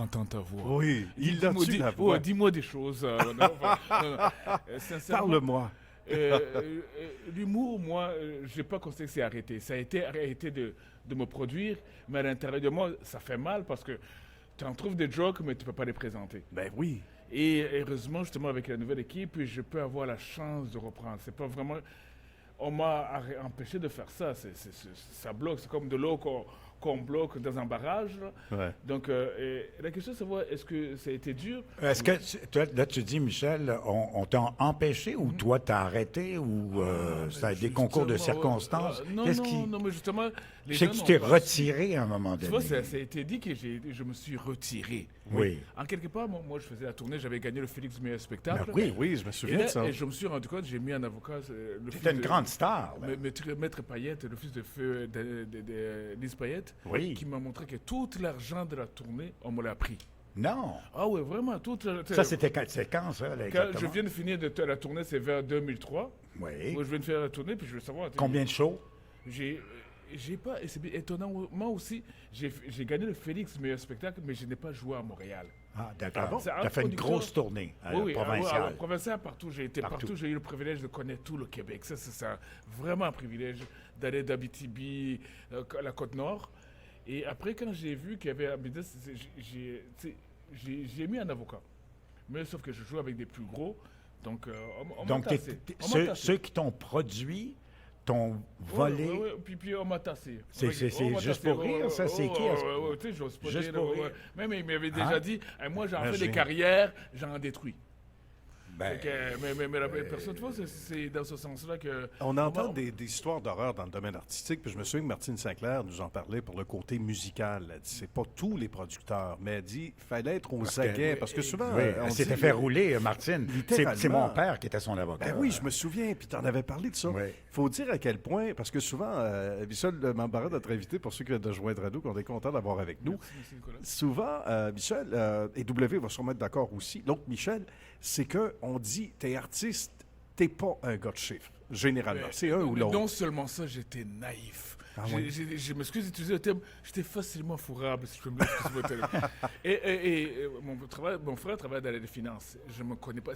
j'entends ta voix. Oui, il l'a-tu, la voix? Dis-moi des choses. Non. Sincèrement, Parle-moi. l'humour, moi, je n'ai pas considéré que c'est arrêté. Ça a été arrêté de me produire, mais à l'intérieur de moi, ça fait mal parce que tu en trouves des jokes, mais tu ne peux pas les présenter. Ben oui. Et heureusement, justement, avec la nouvelle équipe, je peux avoir la chance de reprendre. C'est pas vraiment... On m'a empêché de faire ça. Ça bloque. C'est comme de l'eau qu'on bloque dans un barrage. Là. Ouais. Donc, la question, c'est voir, est-ce que ça a été dur? Est-ce que, toi, là, tu dis, Michel, on t'a empêché ou toi, t'as arrêté ou ça a été des concours de circonstances? Non, mais justement... Je sais que tu t'es retiré à un moment Tu donné. vois, ça a été dit que je me suis retiré. Oui. En quelque part, moi, je faisais la tournée, j'avais gagné le Félix du meilleur spectacle. Ben Oui, je me Et souviens là, de ça. et je me suis rendu compte, j'ai mis un avocat. C'était une grande star. là. Maître Payette, le fils de feu de Lise Payette, Oui. qui m'a montré que tout l'argent de la tournée, on me l'a pris. Non. Ah oui, vraiment, tout. Ça, c'est quand, ça, là, Quand exactement? je viens de finir la tournée, c'est vers 2003. Oui. Moi, je viens de faire la tournée, puis je veux savoir. Combien de shows? J'ai pas, et c'est étonnamment aussi, j'ai gagné le Félix meilleur spectacle, mais je n'ai pas joué à Montréal. Ah, d'accord. C'est un Tu as fait une producteur- grosse tournée provinciale. alors, provincial, partout. J'ai été partout. J'ai eu le privilège de connaître tout le Québec. Ça, c'est vraiment un privilège d'aller d'Abitibi, la Côte-Nord. Et après, quand j'ai vu qu'il y avait Abidès, j'ai mis un avocat. Mais sauf que je joue avec des plus gros. Donc, on m'a Donc, tassé. ceux qui t'ont produit t'ont volé. Puis on m'a tassé. C'est juste pour rire, ça? C'est qui? Tu sais, j'ose pas Juste dire, pour rire. Même il m'avait déjà dit, moi, j'en fais des Imagine. carrières, j'en détruis. Ben, Fait que, mais la personne, tu vois, c'est dans ce sens-là que... On entend des histoires d'horreur dans le domaine artistique, puis je me souviens que Martine Sinclair nous en parlait pour le côté musical. Elle dit, c'est pas tous les producteurs, mais elle dit, fallait être aux aguets, parce que souvent... oui, on elle dit, s'était fait rouler, Martine. littéralement. C'est mon père qui était son avocat. Ben oui, je me souviens, puis tu en avais parlé de ça. Il Oui. faut dire à quel point, parce que souvent, Michel Mambarat, notre invité, pour ceux qui viennent de joindre à nous, qu'on est content d'avoir avec nous, Merci, Nicolas. souvent, Michel, et W va sûrement être d'accord aussi, l'autre Michel, c'est qu'on dit, t'es artiste, t'es pas un gars de chiffres, généralement. C'est un ou Mais l'autre. non seulement ça, j'étais naïf. Je m'excuse d'utiliser le terme, j'étais facilement fourrable, si je peux me l'excuser le terme. Et mon frère travaille dans les finances. Je ne me connais pas.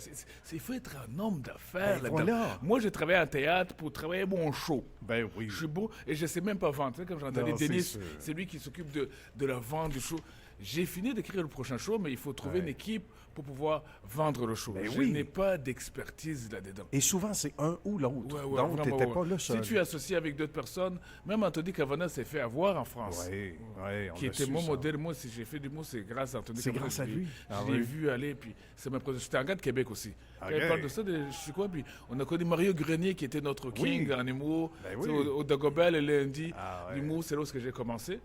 Il faut être un homme d'affaires. Ben là-dedans. voilà. Moi, j'ai travaillé en théâtre pour travailler mon show. Ben oui. Je suis beau et je ne sais même pas vendre. Tu sais, comme j'entendais Non, c'est Denis, sûr. c'est lui qui s'occupe de la vente du show. J'ai fini d'écrire le prochain show, mais il faut trouver une équipe pour pouvoir vendre le show. Ben je oui. n'ai pas d'expertise là-dedans. Et souvent, c'est un ou l'autre. Ouais, Donc, vraiment, t'étais ouais. pas le seul. Si tu es associé avec d'autres personnes, même Anthony Cavana s'est fait avoir en France. Oui, on Qui a était su mon ça. modèle. Moi, si j'ai fait du mot, c'est grâce à Anthony C'est Cavana. grâce à lui. Ah Je l'ai oui. vu aller, puis c'est ma production. J'étais un gars de Québec aussi. Quand Ok. il parle de ça, je sais quoi, puis on a connu Mario Grenier, qui était notre king Oui. en humour. Ben Tu sais, oui. au Dagobel, le lundi. Ah ouais. L'humour, c'est là où j'ai commencé.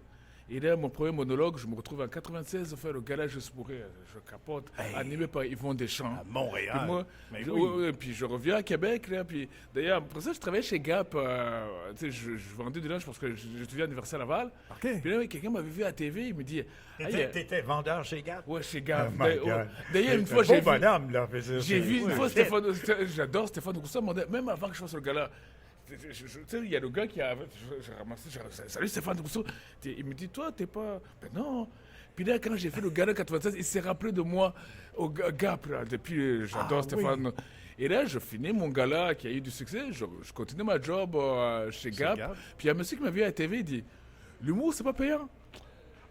Et là, mon premier monologue, je me retrouve en 96 à faire le gala Juste pour rire. Je capote, animé par Yvon Deschamps. À Montréal. Puis moi, Mais puis je reviens à Québec, là, puis d'ailleurs, après ça, je travaillais chez Gap, tu sais, je vendais du linge parce que j'étudiais à l'Université Laval. OK. Puis là, quelqu'un m'avait vu à la TV, il me dit, T'étais vendeur chez Gap? ouais, chez Gap. Oh my God. D'ailleurs, une C'est fois, un j'ai beau vu, bonhomme, là. j'ai vu une fois Stéphane, j'adore Stéphane Rousseau, même avant que je fasse le gala. Tu sais, il y a le gars qui a. J'ai ramassé, salut Stéphane Rousseau. Il me dit, toi, t'es pas. Ben non. Puis là, quand j'ai fait le gala 96, il s'est rappelé de moi au Gap, là. Depuis, j'adore Stéphane. Et là, je finis mon gala qui a eu du succès. Je continue ma job chez Gap. Gap. Puis il y a un monsieur qui m'a vu à la TV, il dit, l'humour, c'est pas payant.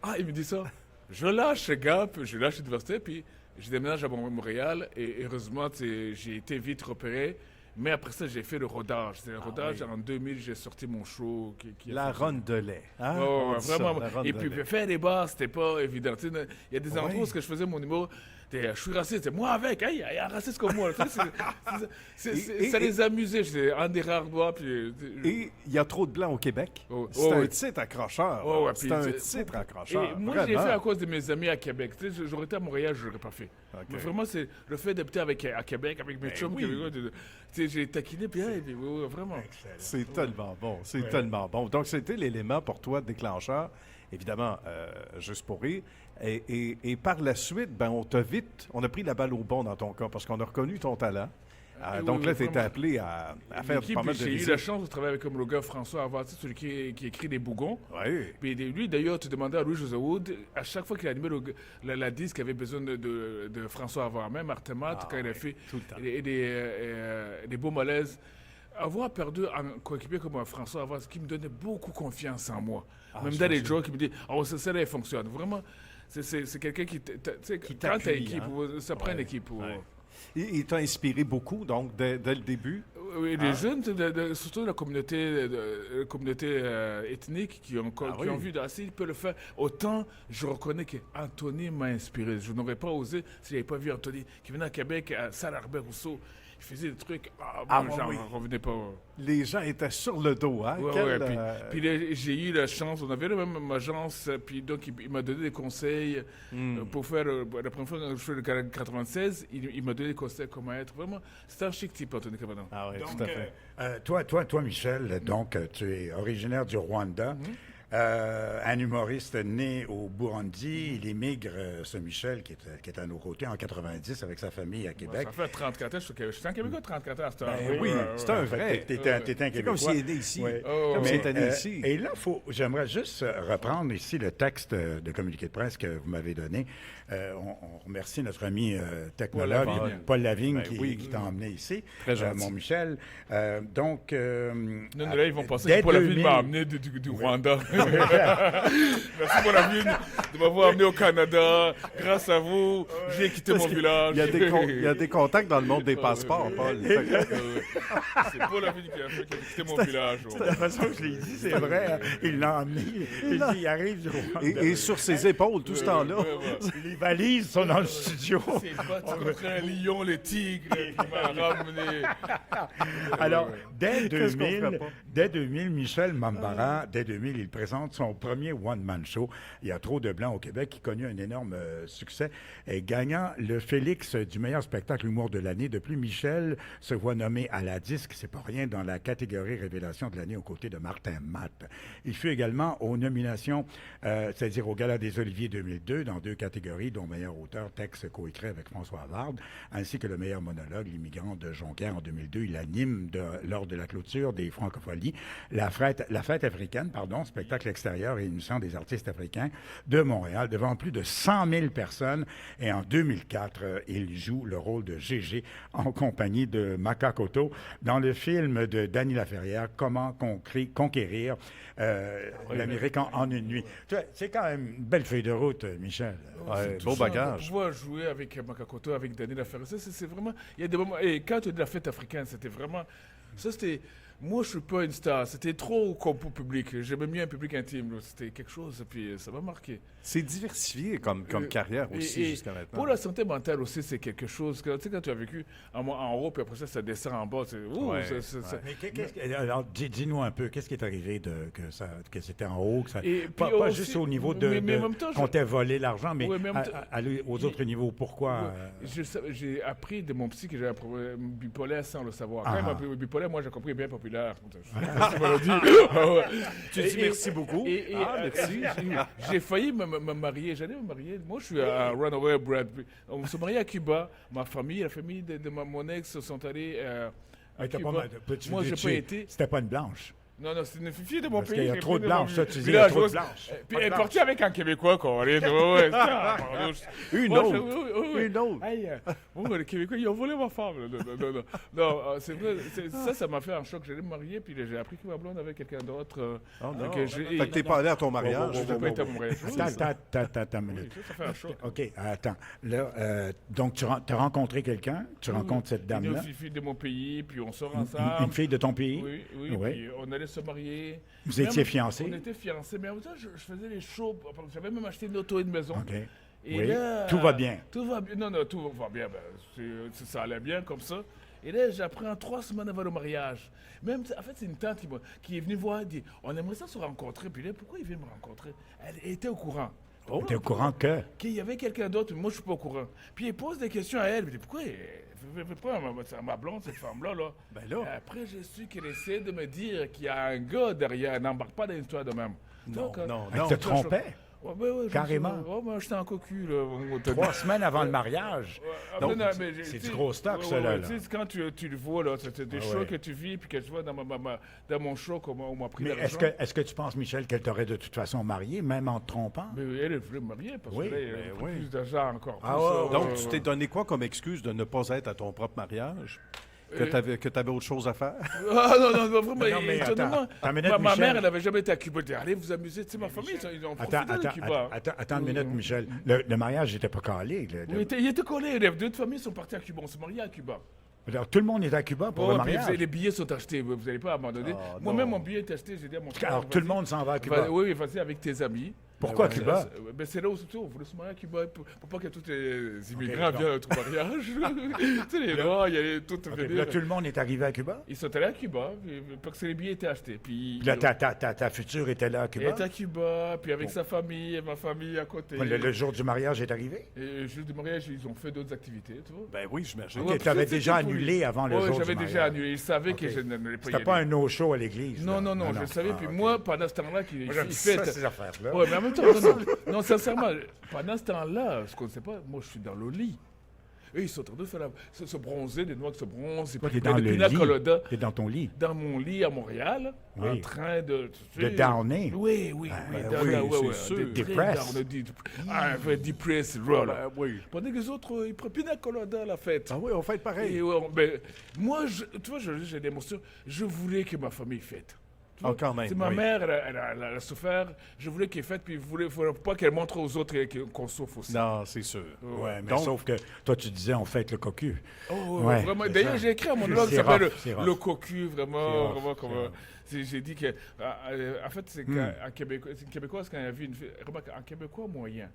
Ah, il me dit ça. Je lâche Gap, je lâche l'université, puis je déménage à Montréal. Et heureusement, tu sais, j'ai été vite repéré. Mais après ça, j'ai fait le rodage. C'est le rodage. En 2000, j'ai sorti mon show. Qui a La fonctionné. ronde de lait. Hein? Oh, On ouais, dit ça, vraiment. la ronde Et de puis, lait. faire des bars, c'était pas évident. Tu sais, il y a des endroits où ce que je faisais mon numéro, je suis raciste, c'est moi avec, hey, il y a un raciste comme moi. Tu sais, ça les amusait. J'étais un des rares doigts. Puis, Et il y a trop de blancs au Québec. Oh, C'est oh, un oui. titre accrocheur. Oh, ouais, c'est puis un c'est- titre accrocheur. Et moi, je l'ai vraiment. fait à cause de mes amis à Québec. Tu sais, j'aurais été à Montréal, je l'aurais pas fait. Ok. Mais vraiment, c'est le fait d'habiter à Québec, avec mes chums. oui. Tu sais, j'ai taquiné, puis hey, puis, oui, vraiment. C'est tellement bon. C'est tellement bon. Donc, c'était l'élément pour toi déclencheur. Évidemment, juste pour rire. Et par la suite, ben, on a pris la balle au bon dans ton cas parce qu'on a reconnu ton talent. Donc oui, là, tu étais vraiment. appelé à faire L'équipe, pas mal de j'ai eu visites. la chance de travailler avec comme le gars François Avarti, celui qui écrit des bougons. Oui. Puis lui, d'ailleurs, tu demandais à Louis-José Wood, à chaque fois qu'il animait la disque, il avait besoin de François Avarti, même Artemat, quand il a fait tout le temps. des beaux malaises. Avoir perdu un coéquipier comme un François Avarti, qui me donnait beaucoup confiance en moi. Même dans les jokes, qui me dit, oh, ça là, il fonctionne. Vraiment, c'est quelqu'un qui quand t'appuie, t'as équipe, hein. ça prend une équipe. Ouais. Il t'a inspiré beaucoup, donc, dès le début. Oui, les jeunes, surtout de la communauté, ethnique qui ont oui. vu s'ils peuvent le faire. Autant je reconnais qu'Anthony m'a inspiré. Je n'aurais pas osé s'il n'avait pas vu Anthony qui venait à Québec, à Saint-Larbert-Rousseau. Il faisait des trucs. J'en revenais pas. Les gens étaient sur le dos, hein? Puis là, j'ai eu la chance, on avait la même agence, puis donc il m'a donné des conseils pour faire, la première fois quand je fais le 96, il m'a donné des conseils comment être. Vraiment, c'est un chic type, Anthony Cavana. Ah oui, Donc, tout à fait. toi, Michel, donc, tu es originaire du Rwanda. Un humoriste né au Burundi, il émigre, ce Michel, qui est à nos côtés en 90 avec sa famille à Québec. Ça fait 34 ans, je suis un Québécois de 34 ans à cette heure. Oui, c'est un vrai. T'étais un C'est Québécois. comme s'il est né ici. Ouais. Comme s'il était né ici. Et là, j'aimerais juste reprendre ici le texte de communiqué de presse que vous m'avez donné. On remercie notre ami technologue, Paul Lavigne, qui t'a emmené ici. Très gentil. Mon Michel. Donc, Non, là, ils vont penser dès que Paul Lavigne 2000 m'a amené du Rwanda. Merci Paul Lavigne de m'avoir amené au Canada. Grâce à vous, j'ai quitté mon village. Il y a des contacts dans le monde des passeports, Paul. C'est Paul Lavigne qui a quitté mon village. la façon que je l'ai dit, c'est vrai. Hein. Il l'a emmené. Il arrive du Rwanda. Et sur ses épaules, tout ce temps-là. Les valises sont dans le studio. C'est battu contre un lion, les tigres, qui m'a ramené. Alors, dès Qu'est-ce qu'on ferait 2000, pas? dès 2000, Michel Mambara, dès 2000, il présente son premier one-man show. Il y a trop de blancs au Québec qui connut un énorme succès et gagnant le Félix du meilleur spectacle humour de l'année. De plus, Michel se voit nommé à la disque, c'est pas rien, dans la catégorie révélation de l'année aux côtés de Martin Matt. Il fut également aux nominations, c'est-à-dire au Gala des Oliviers 2002, dans 2 catégories, dont meilleur auteur, texte coécrit avec François Havard, ainsi que le meilleur monologue, L'immigrant de Jonquière en 2002. Il anime lors de la clôture des Francopholies la fête africaine, spectacle extérieur et émission des artistes africains de Montréal, devant plus de 100 000 personnes. Et en 2004, il joue le rôle de Gégé en compagnie de Makakoto dans le film de Danny Laferrière, Comment conquérir l'Amérique en une nuit. Tu vois, c'est quand même une belle feuille de route, Michel. Ouais, beau De bagage. pouvoir jouer avec Makakoto, avec Daniel Laferrière, c'est vraiment... Il y a des moments... Et quand tu as de la fête africaine, c'était vraiment... Ça, c'était... Moi, je suis pas une star. C'était trop comme pour public. J'aimais mieux un public intime. Là. C'était quelque chose, et puis ça m'a marqué. C'est diversifié comme carrière aussi jusqu'à maintenant. Pour la santé mentale aussi, c'est quelque chose. Tu sais, quand tu as vécu en haut, puis après ça descend en bas. Mais alors, dis-nous un peu, qu'est-ce qui est arrivé que c'était en haut, pas aussi, juste au niveau mais en même temps, qu'on t'ait volé l'argent, mais Oui, mais en même temps- aller aux autres niveaux. Pourquoi? J'ai appris de mon psy que j'avais un problème bipolaire sans le savoir. Ah. Quand il m'a appris bipolaire, moi j'ai compris bien populaire. Tu m'as dit. Tu dis merci beaucoup. Merci. J'ai failli me marier. J'allais me marier. Moi, je suis un runaway Brad. On s'est marié à Cuba. Ma famille, la famille de mon ex sont allés à Cuba. Moi, j'ai pas été. C'était pas une blanche. Non, c'est une fille de mon Parce pays. qu'il y a j'ai trop pris de blanches, mon- ça, tu dis, Puis il y a là, trop de je- blanches. Puis Pas de elle est blanches. partie avec un Québécois, Corinne. Une Moi, autre. Une autre. Les Québécois, ils ont volé ma femme. Non, c'est vrai. Ça m'a fait un choc. J'allais me marier, puis j'ai appris que ma blonde avait quelqu'un d'autre. Fait que t'es pas allé à ton mariage. Je n'ai pas été à mon mariage. Attends une minute. Ça fait un choc. OK, attends. Là, donc, tu as rencontré quelqu'un, tu rencontres cette dame-là, Une fille de mon pays, puis on sort une ensemble. fille de ton pays. Oui, Ouais. puis on allait se marier. Vous étiez Même- fiancés? On était fiancés, mais en même temps, je faisais les shows. J'avais même acheté une auto et une maison. OK. Et Oui. là, Tout va bien. Tout va bien. Non, tout va bien. Ça allait bien comme ça. Et là, j'apprends 3 semaines avant le mariage. Même, en fait, c'est une tante qui est venue voir et dit on aimerait ça se rencontrer. Puis là, pourquoi il vient me rencontrer? Elle était au courant. Tu es au courant que... Qu'il y avait quelqu'un d'autre, mais moi, je suis pas au courant. Puis il pose des questions à elle. Il dit pourquoi ma blonde, cette femme-là, là? Ben là. Après, j'ai su qu'elle essaie de me dire qu'il y a un gars derrière. N'embarque pas dans une histoire de même. Non, Donc, non, Elle non. te trompait? Carrément. Moi, j'étais en cocu, là. 3 semaines avant le mariage. Donc, c'est du gros stock, ça, là. Tu sais, quand tu le vois, là, c'est des shows que tu vis, puis que tu vois dans mon show comment on m'a pris Mais l'argent. est-ce que tu penses, Michel, qu'elle t'aurait de toute façon marié, même en te trompant? Mais elle voulait me marier, parce Oui, que là, il y a plus d'argent encore. Ah, plus, Donc, tu t'es donné quoi comme excuse de ne pas être à ton propre mariage? Que tu avais autre chose à faire? Ah non, vraiment, Non, mais étonnamment. attends une minute, Ma Michel. mère, elle n'avait jamais été à Cuba. Elle dit, allez vous amuser. Tu sais, ma famille, ils ont profité de Cuba. Attends une minute, Michel. Le mariage n'était pas calé. Oui, il était collé. Les deux familles sont parties à Cuba. On s'est mariés à Cuba. Alors, tout le monde est à Cuba pour le mariage. Les billets sont achetés. Vous n'allez pas abandonner. Moi-même, mon billet est acheté. J'ai dit à mon frère. Alors, tout le monde s'en va à Cuba. Oui, vas-y avec tes amis. Pourquoi Cuba? C'est là où on voulait se marier à Cuba pour pas que tous les immigrants viennent à notre mariage. Tu sais, les rois, il y avait tout venir. Là, tout le monde est arrivé à Cuba? Ils sont allés à Cuba parce que les billets étaient achetés. Puis Là, ta future était là à elle Cuba? était à Cuba, puis avec sa famille et ma famille à côté. Le jour du mariage est arrivé? Et le jour du mariage, ils ont fait d'autres activités, tu vois. Ben oui, j'imagine. Ok, tu avais déjà annulé avant le jour du mariage. j'avais déjà annulé. Ils savaient que je n'allais pas y C'était aller. pas un no-show à l'église? Non, là? je le savais. Puis moi, pendant ce temps-là, il J'aime fait... ça, ces affaires-là. Ouais, mais en même temps, non, sincèrement, pendant ce temps-là, ce qu'on ne sait pas, moi, je suis dans le lit. Eux, ils sont en train de faire se bronzer, des noirs qui se bronzent. Toi, t'es dans le lit. T'es dans ton lit. Dans mon lit à Montréal, Oui. en train de... De downer. Oui, oui, c'est sûr. Depressed. Depressed, voilà. Ben oui. Pendant que les autres, ils prennent pina colada à la fête. Ah oui, on fait pareil. Et moi, tu vois, j'ai des émotions. Je voulais que ma famille fête. Tu vois, quand même, c'est ma oui. mère, elle a souffert. Je voulais qu'elle fête, puis il ne fallait pas qu'elle montre aux autres qu'on souffre aussi. Non, c'est sûr. Ouais, mais Donc- sauf que toi, tu disais, on fête le cocu. Oh, Ouais, vraiment. c'est D'ailleurs, ça. j'ai écrit à mon blog qui C'est s'appelle rough, c'est rough. Le Cocu, vraiment. C'est rough, vraiment j'ai dit que. En fait, c'est qu'en Québécois, c'est une Québécoise, quand elle a vu une fille. Remarque, un Québécois moyen,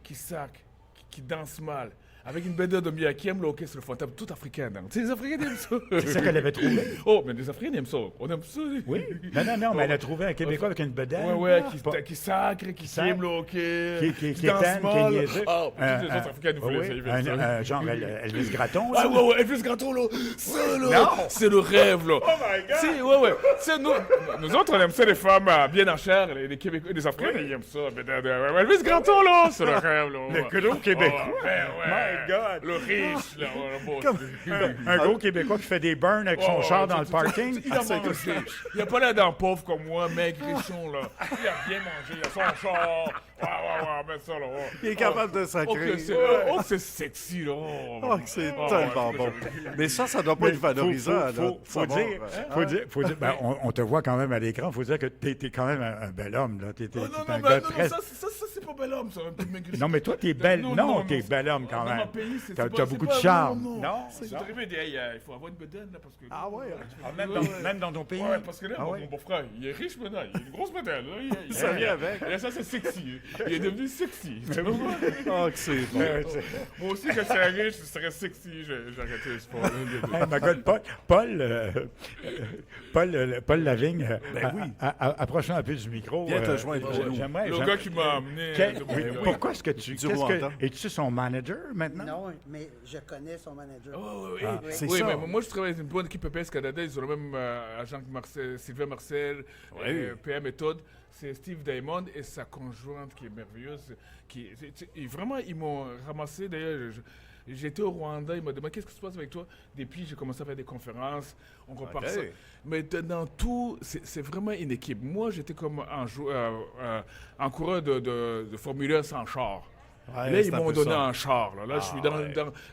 qui sac, qui danse mal, avec une bédeur de Mia, qui aime le hockey sur le fantôme, tout africain. Tu sais, les Africains aiment ça. C'est ça qu'elle avait trouvé. Oh, mais les Africains aiment ça. On aime ça. Oui. Non, mais elle a trouvé un Québécois avec une bedaine. Ouais, Pas- qui sacre, qui sacre, aime le hockey, qui danse étane, qui est mal. niaiseux. Ah, tous les autres Africains nous voulaient ça. Genre Elvis Gratton. Ah là. ouais, Elvis Gratton, là, ça, là, c'est le rêve, là. Oh my God! Si, ouais. C'est nous autres, on aime ça, les femmes bien en chair, les Québécois, les Africains, ils aiment ça. Mais Elvis Gratton, là, c'est le rêve, là. Le gros Québécois. Oh, my God! Le riche, là. Un gros Québécois qui fait des burns avec son char dans le parking. Il a mangé. Il a pas l'air d'un pauvre comme moi, mec, richon, là. Il a bien mangé, il a son char. Ouais, mets ça, là. Il est capable de sacrer. C'est sexy, là. Oh, que c'est tellement bon. Mais ça doit pas être valorisant. Faut dire, ben, on te voit quand même à l'écran, faut dire que t'es quand même un bel homme, là. T'es un gars très... ça, c'est pas bel homme, ça. Non, mais toi, t'es bel... Non, t'es bel homme quand même. T'as beaucoup de charme. Non, c'est arrivé, il faut avoir une bedaine, là, parce que... Ah ouais? Même dans ton pays? Ouais, parce que là, Ah ouais? mon beau-frère, il est riche maintenant, il a une grosse bedaine, là. Ça vient avec. Et ça, c'est sexy. Il est devenu sexy. Oh, que c'est bon. Moi aussi, quand je serais riche, je serais sexy. J'ai arrêté le sport. Hey, my God, Paul Lavigne, approchons un peu du micro. Viens te joindre à nous. Le gars qui m'a amené... Pourquoi est-ce que tu... Du Rwanda. Es-tu son manager maintenant? Non, mais je connais son manager. c'est Oui, ça. mais moi, je travaille dans une bonne équipe EPS Canada. Ils ont le même agent que Sylvain Marcel, PM Méthode. C'est Steve Diamond et sa conjointe qui est merveilleuse. Vraiment, ils m'ont ramassé. D'ailleurs, j'étais au Rwanda. Ils m'ont demandé qu'est-ce qui se passe avec toi. Depuis, j'ai commencé à faire des conférences. On repart ça. Mais dans tout, c'est vraiment une équipe. Moi, j'étais comme un coureur de Formule 1 sans char. Ouais, Là, c'est ils un m'ont peu donné ça. un char. Là,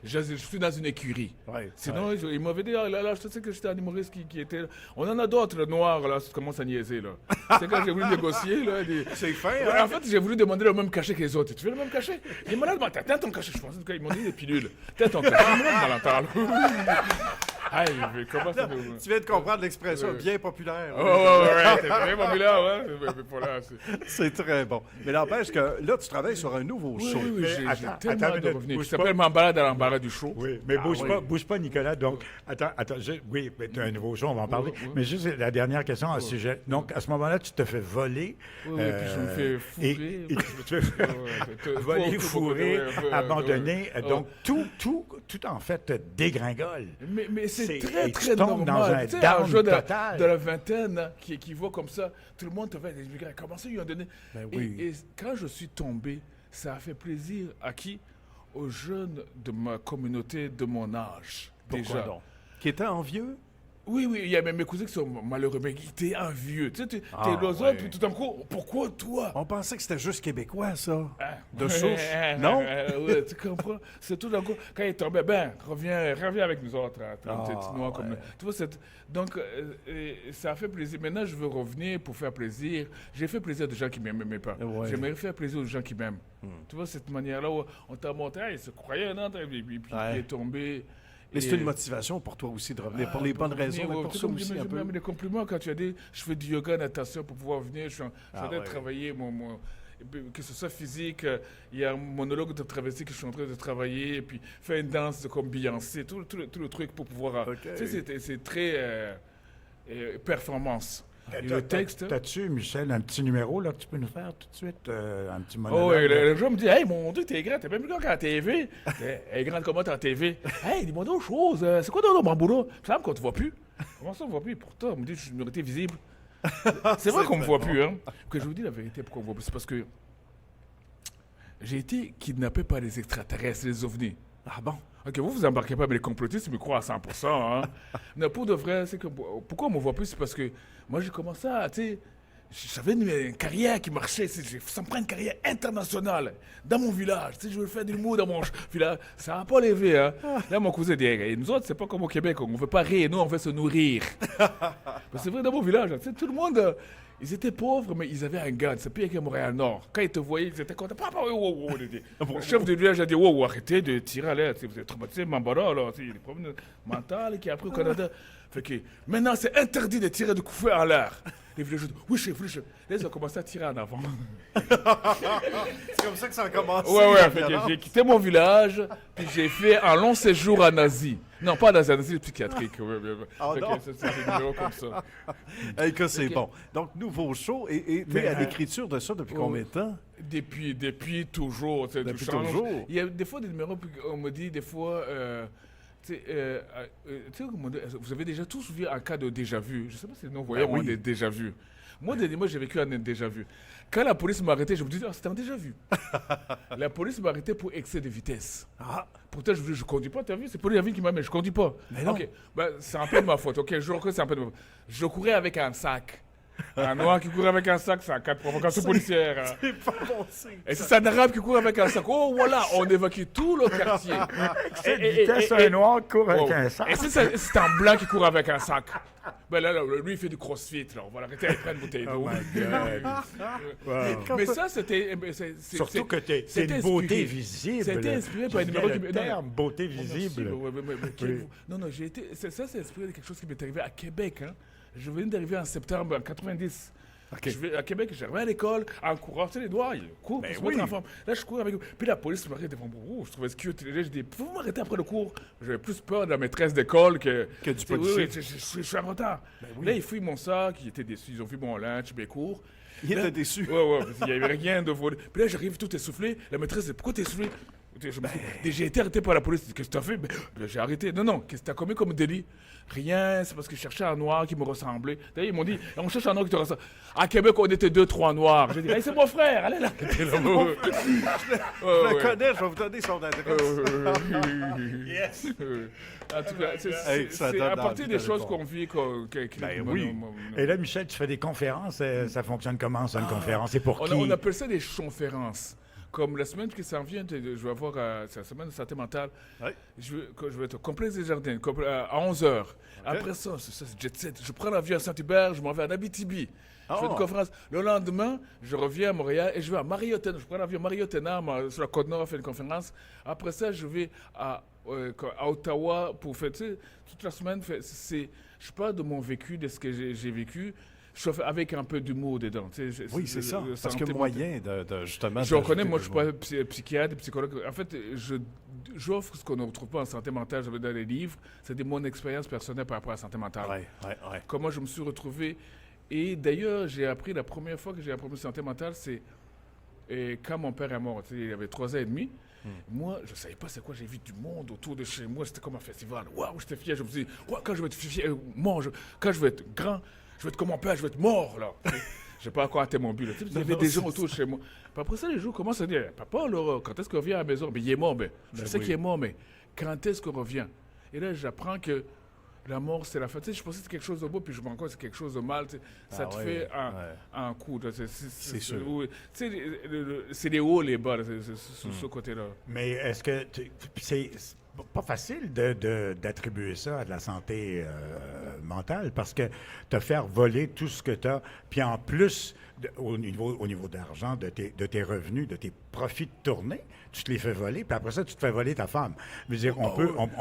je suis dans une écurie. Ouais, Sinon, ils m'avaient dit, là, je sais que j'étais un humoriste qui était... On en a d'autres, noirs, là, ça commence à niaiser, là. C'est quand j'ai voulu négocier, là. C'est fin, Ouais, hein? en fait, j'ai voulu demander le même cachet que les autres. Tu veux le même cachet? Il est malade, t'as ton cachet, je pense. En tout cas, ils m'ont dit des pilules. T'as ton cachet, il est malade dans l'entendre. Aïe, mais comment ça... Tu viens de comprendre l'expression bien populaire. Ouais, t'es très populaire, ouais. Mais voilà, C'est très bon. Mais n'empêche que là, tu travailles sur un nouveau show. Oui, j'ai attends tellement une hâte de minute, revenir. bouge Ça s'appelle M'embalade à l'embarras du show. Oui, mais bouge pas, Nicolas. Donc, attends, oui, mais tu as un nouveau show, on va en parler. Mais juste la dernière question à ce sujet. Donc, à ce moment-là, tu te fais voler. Oui, puis je me fais fourrer. Et tu te fais voler, fourrer, abandonner. Donc, tout en fait dégringole. Mais c'est Et très, tu très tombes dans normal. un Tu sais, down jeune total. de la vingtaine hein, qui voit comme ça, tout le monde te fait des explications. Comment ça, ils ont donné Ben oui. et quand je suis tombé, ça a fait plaisir à qui? Aux jeunes de ma communauté, de mon âge. Pourquoi déjà. donc? Qui était envieux? Oui, il y a même mes cousins qui sont malheureux, mais t'es un vieux. Tu sais, t'es Ah, l'autre, ouais. puis tout d'un coup, pourquoi toi? On pensait que c'était juste québécois, ça. Hein? De souche. Non? Ouais, tu comprends? C'est tout d'un coup, quand il est tombé, reviens avec nous autres, hein, t'es petit noir comme ouais. tu vois, donc, ça a fait plaisir. Maintenant, je veux revenir pour faire plaisir. J'ai fait plaisir à des gens qui m'aimaient pas. Ouais. J'aimerais faire plaisir aux gens qui m'aiment. Tu vois, cette manière-là où on t'a montré, il se croyait, non? Et puis Ouais. il est tombé. Mais c'est Et- une motivation pour toi aussi de revenir, pour les pour bonnes revenir, raisons, mais ouais, pour tout ça comme aussi un peu. même des compliments quand tu as dit je fais du yoga, natation pour pouvoir venir. Je suis en train de ouais. travailler et puis, que ce soit physique, il y a un monologue de travesti que je suis en train de travailler, et puis faire une danse comme Beyoncé, tout le truc pour pouvoir. Ok. Tu sais, c'est très performance. Et le texte. T'as-tu, Michel, un petit numéro là, que tu peux nous faire tout de suite? Un petit Oh, monologue? ouais, là? le jour me dit, hey, mon Dieu, t'es grand, t'es même plus grand qu'à la TV. Elle est grande comme moi, t'es en TV. Hey, dis-moi d'autres choses. C'est quoi ton boulot? Ça me semble qu'on te voit plus. Comment ça, on me voit plus? Pourtant, on me dit que je suis une minorité visible. C'est vrai qu'on me voit plus, hein. Que je vous dis la vérité, pourquoi on me voit plus? C'est parce que j'ai été kidnappé par les extraterrestres, les ovnis. Ah bon? Ok, vous embarquez pas, mais les complotistes me croient à 100%. Hein. Mais pour de vrai, c'est que pourquoi on me voit plus? C'est parce que moi, j'ai commencé à, tu sais, j'avais une carrière qui marchait. Ça me prend une carrière internationale dans mon village. Tu sais, je veux faire du l'humour dans mon village. Ça n'a pas levé. Hein. Là, mon cousin dit, hey, nous autres, c'est pas comme au Québec. On ne veut pas rire, nous, on veut se nourrir. Mais c'est vrai, dans mon village, tu sais, tout le monde, ils étaient pauvres, mais ils avaient un gun. C'est pire que Montréal-Nord. Quand ils te voyaient, ils étaient contents. Papa, le chef de village a dit, wow, arrêtez de tirer à l'air. Vous êtes traumatisé, Mambara, là. Il y a des problèmes mentaux qui a appris au Canada. Fait que maintenant, c'est interdit de tirer de coups de feu en l'air. Les villageois disent, oui, chef. Là, ils ont commencé à tirer en avant. C'est comme ça que ça a commencé. Ouais, fait que j'ai quitté mon village, puis j'ai fait un long séjour en Asie. Non, pas en Asie psychiatrique. Ouais. Ah, Fait que non. c'est des numéros comme ça. Hey, que c'est Ok. bon. Donc, nouveau show. Et tu es à l'écriture de ça depuis combien de temps? Depuis toujours. Tu sais, Depuis tout change. toujours. Il y a des fois des numéros, puis on me dit des fois, tu sais, comment dire, vous avez déjà tous vu un cas de déjà-vu. Je ne sais pas si nous voyons oui. des déjà-vus. Moi, j'ai vécu un déjà-vu. Quand la police m'a arrêté, je me dis, oh, c'était un déjà-vu. La police m'a arrêté pour excès de vitesse. Ah, Pourtant, je ne conduis pas, tu as vu? C'est pour la vie qui m'a mis, je ne conduis pas. Mais non. Ok, ben, c'est un peu de ma faute. Ok, je reconnais, c'est un peu de ma faute. Je courais avec un sac. Un noir qui court avec un sac, c'est un cas de provocation policière. Hein. c'est pas bon signe. Et c'est un arabe qui court avec un sac. Oh, voilà, on évacue tout le quartier. Cette vitesse, un noir court avec Oh. un sac. Et si c'est un blanc qui court avec un sac. Ben là, lui, il fait du crossfit. Là. On va l'arrêter, il prend une bouteille d'eau. Mais ça, c'était... Surtout que t'es c'était une beauté inspiré. visible. C'était inspiré par une numéro numéro qui... le terme, beauté visible. Oui. Non, j'ai été... Ça, c'est inspiré de quelque chose qui m'est arrivé à Québec. Hein. Je venais d'arriver en septembre en 90. OK. Je vais à Québec, j'arrivais à l'école en courant, tu sais, les doigts, ils courent pour se mettre en forme. Là, je courais avec eux. Puis la police m'arrête devant moi. Je trouvais ce cute. Là, je dis, pouvez-vous m'arrêter après le cours? J'avais plus peur de la maîtresse d'école que Que du tu sais, policier. je suis en retard. Là, ils fouillent mon sac, ils étaient déçus. Ils ont vu mon lunch, mes cours. Il était déçu. Ouais, parce qu'il n'y avait rien de volé. Puis là, j'arrive tout essoufflé. La maîtresse dit, pourquoi t'es essoufflé? J'ai été arrêté par la police. Qu'est-ce que t'as fait? Ben, j'ai arrêté. Non, qu'est-ce que t'as commis comme délit? Rien, c'est parce que je cherchais un noir qui me ressemblait. D'ailleurs, ils m'ont dit, on cherche un noir qui te ressemble. À Québec, on était 2-3 noirs. J'ai dit, hey, c'est mon frère, allez là. Je le connais, je vais vous donner son adresse. Yes. En tout cas, Hey, ça c'est donne à partir envie des d'aller choses voir. qu'on vit. Oui. Et là, Michel, tu fais des conférences. Ça fonctionne comment, ça, une conférence? Et pour qui? On appelle ça des conférences. Comme la semaine qui s'en vient, je vais avoir, c'est la semaine de santé mentale. Ouais. Je vais être au complexe des jardins à 11h. Après ça, c'est jet set. Je prends l'avion à Saint-Hubert, je m'en vais à Abitibi. Je fais une conférence. Le lendemain, je reviens à Montréal et je vais à Mariotena. Je prends l'avion Mariotena sur la Côte-Nord, faire une conférence. Après ça, je vais à Ottawa pour faire, tu sais, toute la semaine. Je parle de mon vécu, de ce que j'ai vécu. Je fais avec un peu d'humour dedans. Tu sais, Oui, c'est ça. Parce que santé moyen de justement... je reconnais, moi, je ne d'ajouter suis pas psychiatre, psychologue. En fait, j'offre ce qu'on ne retrouve pas en santé mentale, j'avais dans les livres. C'est mon expérience personnelle par rapport à la santé mentale. Ouais. Comment je me suis retrouvé. Et d'ailleurs, j'ai appris la première fois que j'ai un problème de santé mentale, c'est quand mon père est mort. Tu sais, il avait 3 ans et demi. Moi, je ne savais pas c'est quoi. J'ai vu du monde autour de chez moi. C'était comme un festival. Waouh, j'étais fier. Je me suis dit, ouais, quand je vais être fier, quand je vais être grand, je vais être comme mon père, je vais être mort, là. Je n'ai pas encore atteint mon but. Là. Il y avait des gens autour de chez moi. Puis après ça, les jours commencent à dire, papa, là, quand est-ce qu'on revient à la maison? Mais il est mort, mais je sais qu'il est mort, mais quand est-ce qu'on revient? Et là, j'apprends que la mort, c'est la fin. Tu sais, je pensais que c'était quelque chose de beau, puis je me rends compte que c'est quelque chose de mal. Tu sais. Ça te fait un coup. C'est sûr. Tu sais, c'est les hauts, les bas, sur ce côté-là. Mais est-ce que c'est pas facile d'attribuer ça à de la santé mentale parce que te faire voler tout ce que tu as, puis en plus, au niveau d'argent, de tes revenus, de tes profits de tournée, tu te les fais voler, puis après ça, tu te fais voler ta femme. Je veux dire, on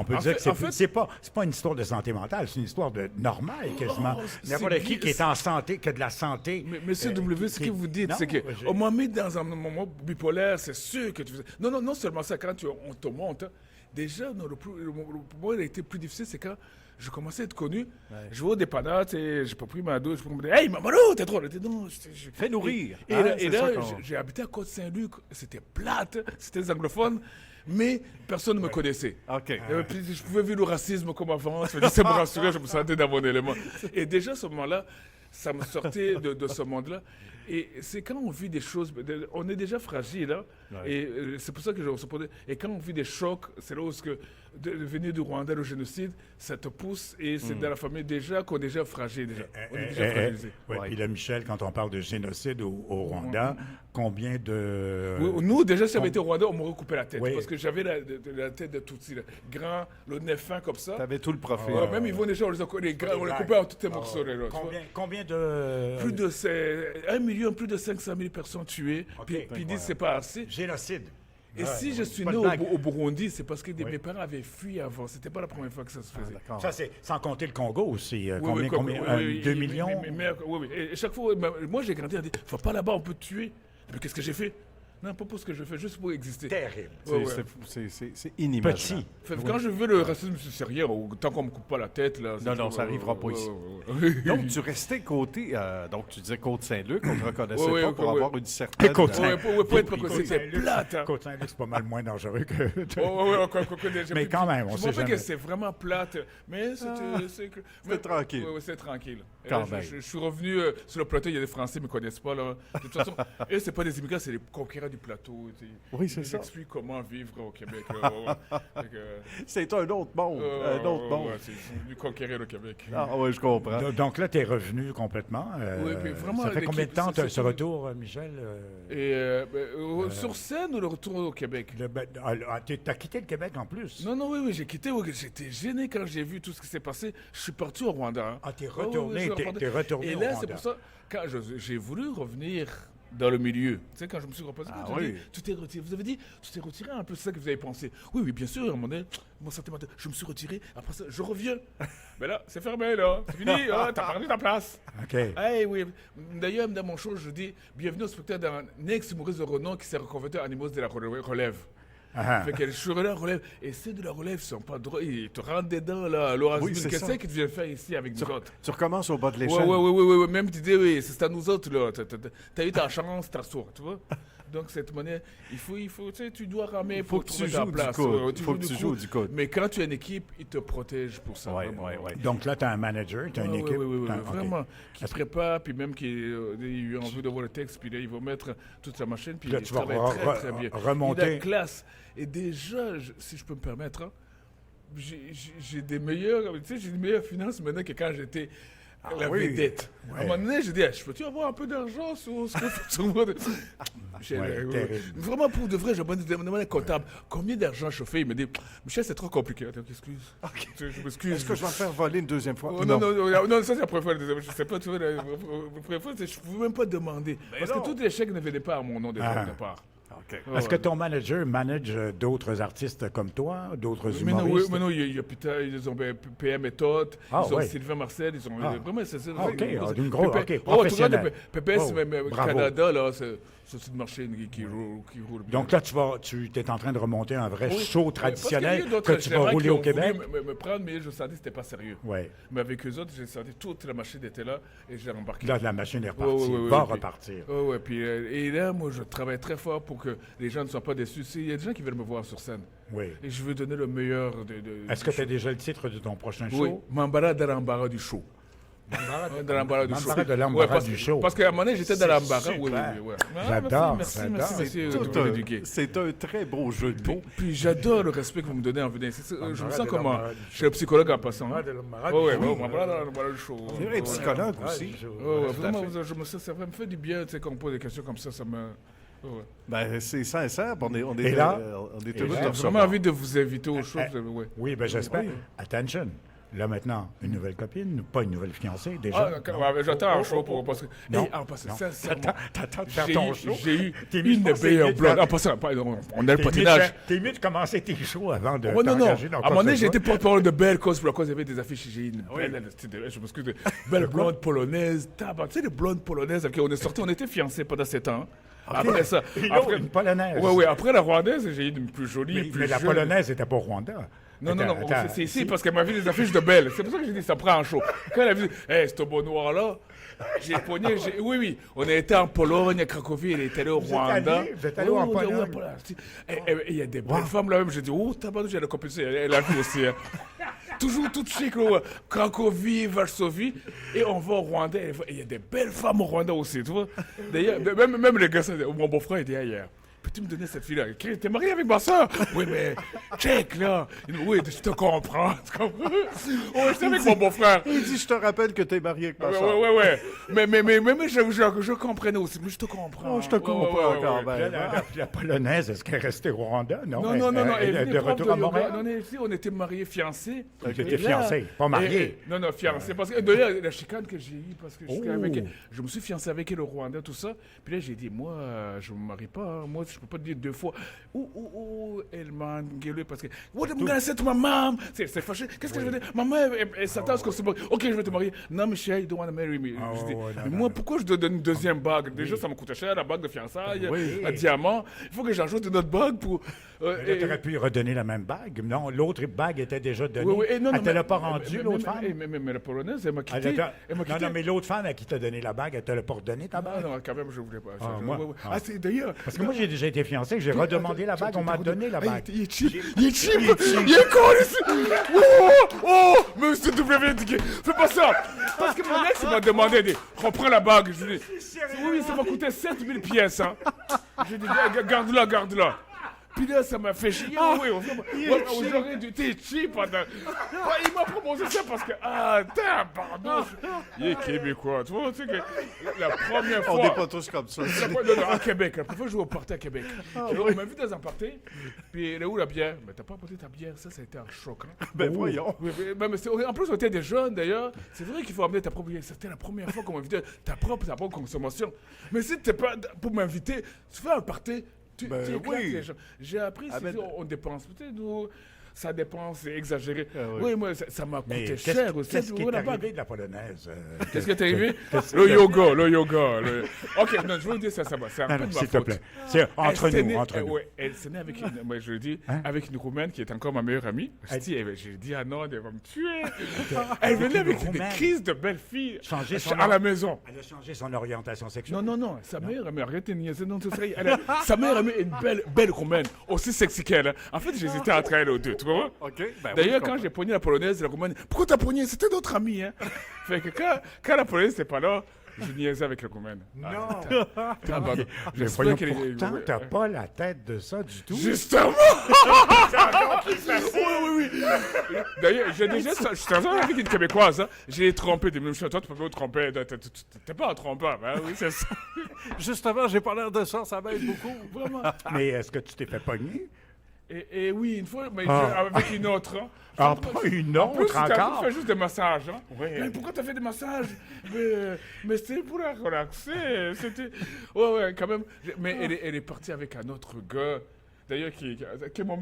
peut dire que c'est pas une histoire de santé mentale, c'est une histoire de normale, quasiment. N'importe qui est en santé, qui a de la santé. Mais Monsieur W, ce que vous dites, c'est qu'on m'a mis dans un moment bipolaire, c'est sûr que tu faisais... Non seulement ça, quand on te monte, déjà, le moment qui a été plus difficile, c'est quand je commençais à être connu. Je vais au dépanneur, j'ai pas pris ma douche, je me dis, hey, Mamadou, t'es trop. Non, Fais nourrir. Et là, j'ai habité à Côte-Saint-Luc, c'était plate, c'était les anglophones, mais personne ne me connaissait. OK. Puis je pouvais vivre le racisme comme avant, ça me rassurait, je me sentais dans mon élément. Et déjà, à ce moment-là, ça me sortait de ce monde-là. Et c'est quand on vit des choses, on est déjà fragile, hein, et c'est pour ça que je répondais. Et quand on vit des chocs, c'est là où de venir du Rwanda, le génocide, ça te pousse, et c'est dans la famille déjà qu'on est déjà fragile. Déjà. On est déjà fragilisé. Puis là, Michel, quand on parle de génocide au Rwanda, combien de... Nous, déjà, si j'avais été au Rwanda, on m'aurait coupé la tête, parce que j'avais la tête de Tutsi, là, grand, le nez fin comme ça. T'avais tout le profil. Même ils vont déjà, on les coupé en tous les morceaux. Combien de... Plus de 1 million, plus de 500 000 personnes tuées, puis ils disent que c'est pas assez. Génocide. Et si je suis né au Burundi, c'est parce que mes parents avaient fui avant. C'était pas la première fois que ça se faisait. Ça, c'est sans compter le Congo aussi. Combien 2 millions? Oui. Et chaque fois, moi j'ai grandi, on dit, faut pas là-bas, on peut te tuer. Mais qu'est-ce que j'ai fait? Non, pas pour ce que je fais, juste pour exister. Terrible. C'est inimaginable. Petit. Quand je veux le racisme, c'est rien. Tant qu'on me coupe pas la tête, là. Non, ça n'arrivera pas ici. Donc, tu restais côté... donc, tu disais Côte-Saint-Luc, on ne te reconnaissait pas pour avoir une certaine... C'était plate. Côte-Saint-Luc, c'est pas mal moins dangereux que... Mais quand même, on je sait me jamais. que c'est vraiment plate, mais c'était tranquille. Oui, c'est tranquille. Je suis revenu sur le plateau, il y a des Français qui ne me connaissent pas, là. De toute façon, eux, c'est pas des immigrants, c'est des conquérants du plateau. Oui, c'est ça. Ils expliquent comment vivre au Québec. C'est un autre monde. Un autre monde. C'est venu conquérir le Québec. Ah oui, je comprends. Donc là, tu es revenu complètement. Oui, puis vraiment, ça fait combien de temps ce retour, Michel? Sur scène ou le retour au Québec? Tu as quitté le Québec en plus? Non, oui, j'ai quitté. J'étais gêné quand j'ai vu tout ce qui s'est passé. Je suis parti au Rwanda. Hein. Ah, t'es retourné, t'es retourné au Rwanda. Et là, c'est pour ça, quand j'ai voulu revenir dans le milieu, tu sais, quand je me suis reposé, tu t'es retiré. Vous avez dit, tu t'es retiré un peu, c'est ça que vous avez pensé. Oui, bien sûr, à un moment donné, mon sentiment, je me suis retiré, après ça, je reviens. Mais là, c'est fermé, là, c'est fini, t'as perdu ta place. OK. Hey, oui. D'ailleurs, dans mon show, je dis, bienvenue au spectacle d'un ex-humoriste de renom qui s'est reconverti en animaux de la relève. Fait que je suis la relève. Et ceux de la relève sont pas drôles. Ils te rentrent dedans, là. Laurent qu'est-ce que tu viens faire ici avec nous autres? Tu recommences au bas de l'échelle. Oui. Même tu dis, oui, c'est à nous autres, là. T'as eu ta chance, t'assois, tu vois? Donc, cette manière, il faut, tu sais, tu dois ramer pour trouver ta place. Il faut que tu joues du code. Mais quand tu as une équipe, ils te protègent pour ça. Oui. Donc là, tu as un manager, tu as une équipe. Oui, vraiment. Qui prépare, puis même qui a envie de voir le texte, puis là, il va mettre toute sa machine, puis là, il travaille très bien. Remonter. Il a classe. Et déjà, si je peux me permettre, hein, j'ai des meilleures finances maintenant que quand j'étais la vedette. À un moment donné, j'ai dit, je peux-tu avoir un peu d'argent sur ce que sur moi? Vraiment, pour de vrai, je me demandais un comptable, combien d'argent je fais? Il me dit, Michel, c'est trop compliqué. Excuse. Je m'excuse. Est-ce que je vais me faire voler une deuxième fois? Non, ça c'est la première fois. Je sais pas, tu vois, la première fois, je ne pouvais même pas demander. Parce que tous les chèques ne venaient pas à mon nom de départ. Est-ce que ton manager manage d'autres artistes comme toi, d'autres humoristes? Mais non, il y a ils ont PM Méthode, ils ont Sylvain Marcel, ils ont vraiment... OK, d'une grosse... OK, professionnel. PPS Canada, là, C'est une machine qui roule bien. Donc là, tu es en train de remonter un vrai Oui. show Ouais, traditionnel parce qu'il y a eu d'autres que tu vas gérants rouler qui au ont Québec. voulu me prendre, mais je sentais que c'était pas sérieux. Oui. Mais avec eux autres, j'ai senti toute la machine était là et j'ai embarqué. Là, la machine est repartie. Ouais, va puis- repartir. Ouais. Puis, et là, moi, je travaille très fort pour que les gens ne soient pas déçus. Il y a des gens qui veulent me voir sur scène. Oui. Et je veux donner le meilleur Est-ce que tu as déjà le titre de ton prochain show? Oui, Mambara de l'embarras du show. De l'embarras du show. Mambara de l'embarras parce- du show. Parce qu'à un moment donné, j'étais dans l'embarras. Oui. super. Ah, J'adore, Merci, j'adore. merci Tout de un- m'éduquer. C'est un très beau jeu de mots. Puis j'adore le respect que vous me donnez en venant ici. Je me sens de comme l'embarras du chez le psychologue en passant. Mambara de l'embarras Oui, du oui, show. Mambara de l'embarras du show. C'est vrai, psychologue aussi. Ouais, vraiment, je me sens, ça me fait du bien, tu sais, quand on pose des questions comme ça me... Ouais. Ben, c'est sincère. On est Et là? on est Et heureux là? de J'ai te vraiment recevoir. envie de vous inviter au show. Ouais. Oui, ben j'espère. Attention. Là, maintenant, une nouvelle copine, pas une nouvelle fiancée, déjà. Ah, d'accord, ouais, j'attends un show pour... Parce que, Non. Hey, en passant, Non. sincèrement, T'attends de faire j'ai ton eu- show. j'ai eu T'es mieux de une penser meilleure mieux de blonde. faire- En passant, on a le T'es patinage. mieux de commencer tes shows avant de Ouais, non. t'engager dans À un quoi moment que donné, ce j'ai soit. été porte-parole de belle cause pour la cause. Il y avait des affiches. J'ai une belle, je m'excuse, de belle blonde polonaise. Tabac. Tu sais, les blondes polonaises avec qui on est sortis, on était fiancés pendant 7 ans. Après ça. Et là, une polonaise. Ouais, après la rwandaise, j'ai eu une plus jolie, plus Mais la jeune. polonaise n'était pas au Rwanda. Non, Attends, c'est ici parce qu'elle m'a vu les affiches de Belle. C'est pour ça que j'ai dit ça prend un show. Quand elle a vu, hey, ce beau noir-là, j'ai pogné, oui, on a été en Pologne, à Cracovie, elle est allée au êtes Rwanda. allés? Vous êtes allés en Pologne? Il y a des belles femmes là-même. J'ai dit, oh, tabarou, j'ai la copine, elle a vu aussi. Hein. Toujours toute chic, là, Cracovie, Varsovie, et on va au Rwanda. Et il y a des belles femmes au Rwanda aussi, tu vois. D'ailleurs, même les gars, mon beau-frère était hier. Peux-tu me donner cette fille-là? T'es marié avec ma soeur? Oui, mais check, là. Oui, je te comprends. Tu comprends? Ouais, j'étais avec mon beau-frère. Il dit, je te rappelle que t'es marié avec ma soeur. Ouais. Mais je comprenais aussi. Mais je te comprends. Oh, je te comprends encore. Ben, La polonaise, est-ce qu'elle est restée au Rwanda? Non, Non. Elle est de retour à Montréal. Non, ici, on était mariés, fiancés. Vous étiez Et là- fiancés, pas mariés. Non, fiancés. Parce que d'ailleurs, la chicane que j'ai eue, parce que Oh. avec elle, je me suis fiancé avec elle au Rwanda, tout ça. Puis là, j'ai dit, moi, je me marie pas. Hein. Moi, je peux pas te dire 2 fois. Elle m'a engueulé parce que. What am I gonna say to my mom? C'est fâché. Qu'est-ce que je veux dire? Maman, elle s'attend à ce qu'on se marie. Ok, je vais te marier. Non, mais chérie, you don't want to marry me. Ah, Je dis, ouais, non, mais non, moi, non. pourquoi je te donne une deuxième bague? Déjà, ça me coûtait cher, la bague de fiançailles, Oui. un diamant. Il faut que j'ajoute une autre bague pour. Mais là, tu aurais pu lui redonner la même bague. Non, l'autre bague était déjà donnée. Oui, et non, elle non, te l'a mais- pas rendue, l'autre femme? Mais la polonaise, elle m'a Elle quitté. t'a- Elle m'a quitté. Non, mais l'autre femme à qui t'a donné la bague, elle te l'a pas redonné, ta bague? Non, quand même, je voulais pas. Ah, moi? Ah. Ah, c'est d'ailleurs. Parce que moi, j'ai déjà été fiancé, j'ai redemandé la bague, on m'a donné la bague. Il est cheap, il est con ici. Mais c'est WD. Fais pas ça. Parce que mon ex m'a demandé de reprendre la bague. Je lui ai dit, oui, ça m'a coûté 7000 pièces. Hein. J'ai dit, garde-la. Puis là, ça m'a fait chier. Oui, j'aurais dû être cheap. Il m'a proposé ça parce que, pardon. Il est québécois. Tu vois, tu sais que la première fois. on n'est pas tous comme ça. Non, à Québec. La première fois, je jouais au party à Québec. On m'a vu dans un party. Puis, elle est où la bière? Mais t'as pas apporté ta bière. Ça a été un choc. Hein. Ben voyons. Oui, en plus, on était des jeunes d'ailleurs. C'est vrai qu'il faut amener ta propre bière. C'était la première fois qu'on m'invitait ta propre consommation. Mais si t'es pas pour m'inviter, tu fais un party. Tu éclates oui. les gens. J'ai appris, Ah, ben, on dépense. Peut-être nous, ça dépense, c'est exagéré. oui. Oui, moi, ça m'a Mais coûté qu'est-ce cher aussi. qu'est-ce qui est la bague. arrivé de la polonaise? Qu'est-ce qui est arrivé? Le yoga. Ok, non, je veux dire ça va. C'est un Non, peu non, de ma s'il te faute. plaît. C'est entre s'est nous, née- entre nous. ouais, elle s'est née avec une, moi, je le dis, Hein? avec une Roumaine qui est encore ma meilleure amie. J'ai dit, ah non, elle va me tuer. Elle Avec venait une avec des Roumaine. crises de belle fille Changer son à la maison. Elle a changé son orientation sexuelle. Non, sa meilleure amie, arrêtez de niaiser, non, c'est sérieux. Sa meilleure amie est une belle Roumaine, aussi sexy qu'elle. Hein. En fait, j'hésitais entre elle aux deux, tu vois? OK. Ben oui, D'ailleurs, je quand comprends. j'ai pogné la polonaise, la roumaine, pourquoi t'as pogné? C'était notre ami, hein. Fait que quand la polonaise n'était pas là, je niaisais avec la roumaine. Non! Pardon. Mais J'espère voyons, qu'elle est- pourtant, t'as pas la tête de ça du tout. Justement! oui. D'ailleurs, je suis en avec une Québécoise, hein. J'ai trompé des mêmes choses. Toi, tu peux pas me tromper. T'es pas un trompeur, hein. Oui, c'est ça. Justement, j'ai pas l'air de ça, ça m'aide beaucoup. Vraiment. Mais est-ce que tu t'es fait pogner? Et oui, une fois, mais Ah. avec une autre. Hein. Ah, pas une En plus, autre encore? tu fais juste des massages. Hein. Oui. Mais pourquoi t'as fait des massages? mais c'était pour la relaxer. C'était... Ouais, quand même. Mais elle est partie avec un autre gars. d'ailleurs, qui est mon